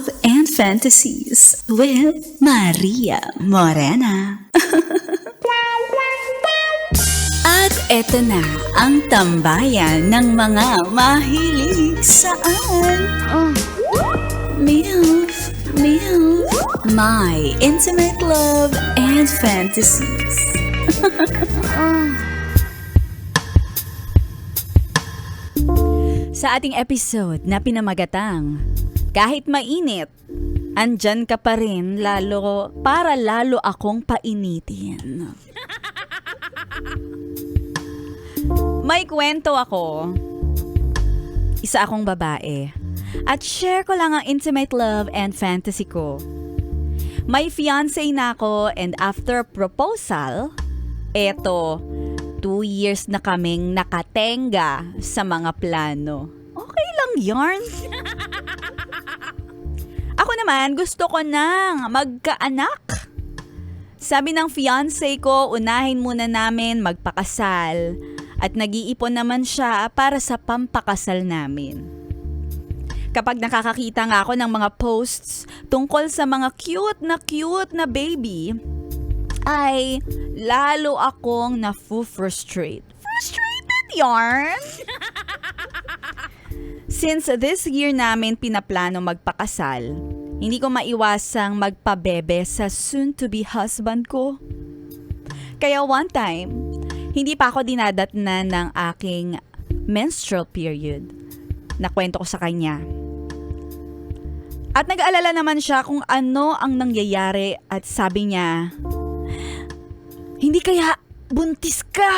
Love and Fantasies with Maria Morena. At eto na ang tambayan ng mga mahilig saan. MILF, My Intimate Love and Fantasies. Sa ating episode na pinamagatang kahit mainit, andyan ka pa rin lalo akong painitin. May kwento ako. Isa akong babae. At share ko lang ang intimate love and fantasy ko. May fiancé na ako and after proposal, eto, 2 years na kaming nakatenga sa mga plano. Okay lang yarn. Ako naman, gusto ko nang magkaanak. Sabi ng fiancé ko, unahin muna namin magpakasal. At nag-iipon naman siya para sa pampakasal namin. Kapag nakakakita nga ako ng mga posts tungkol sa mga cute na baby, ay lalo akong na-frustrate. Frustrated yarn? Since this year namin pinaplano magpakasal, hindi ko maiwasang magpabebe sa soon-to-be husband ko. Kaya one time, hindi pa ako dinadatnan ng aking menstrual period. Nakwento ko sa kanya. At nag-aalala naman siya kung ano ang nangyayari at sabi niya, hindi kaya buntis ka?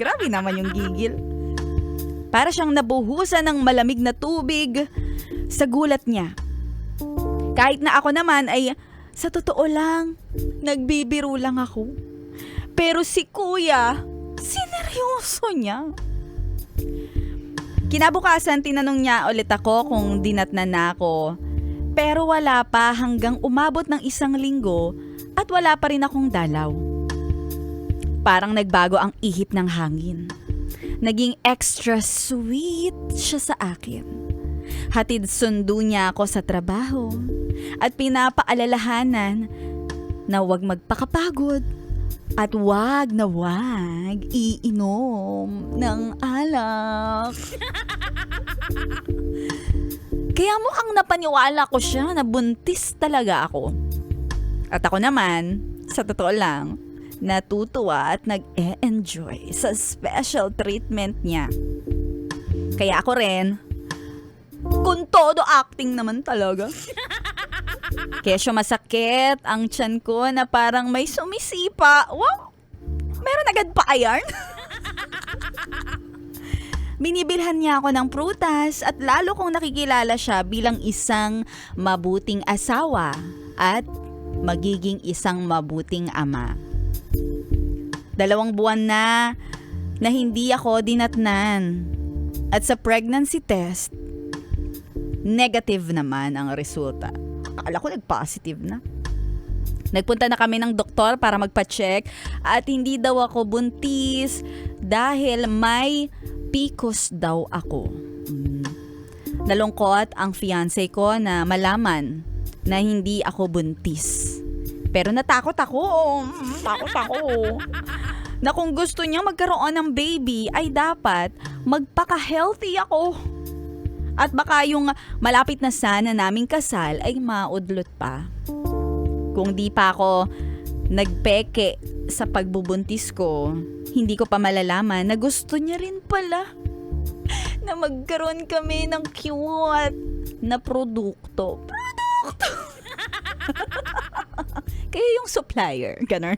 Grabe naman yung gigil. Para siyang nabuhusan ng malamig na tubig sa gulat niya. Kahit na ako naman ay sa totoo lang, nagbibiro lang ako. Pero si kuya, sineryoso niya. Kinabukasan, tinanong niya ulit ako kung dinatnan na ako. Pero wala pa hanggang umabot ng 1 linggo at wala pa rin akong dalaw. Parang nagbago ang ihip ng hangin. Naging extra sweet siya sa akin. Hatid sundo niya ako sa trabaho at pinapaalalahanan na huwag magpakapagod at wag iinom ng alak. Kaya mukhang napaniwala ko siya na buntis talaga ako. At ako naman, sa totoo lang, natutuwa at nag-e-enjoy sa special treatment niya. Kaya ako rin, kung todo acting naman talaga. Kesyo masakit ang tiyan ko na parang may sumisipa. Wow! Meron agad pa yarn? Binibilhan niya ako ng prutas at lalo kong nakikilala siya bilang isang mabuting asawa at magiging isang mabuting ama. 2 buwan na hindi ako dinatnan. At sa pregnancy test, negative naman ang resulta. Akala ko nag-positive na. Nagpunta na kami ng doktor para magpa-check at hindi daw ako buntis dahil may PCOS daw ako. Nalungkot ang fiancé ko na malaman na hindi ako buntis. Pero natakot ako. Takot ako. Na kung gusto niya magkaroon ng baby ay dapat magpaka-healthy ako. At baka yung malapit na sana naming kasal ay maudlot pa. Kung di pa ako nagpeke sa pagbubuntis ko, hindi ko pa malalaman na gusto niya rin pala na magkaroon kami ng cute na produkto. Kaya yung supplier, ganun.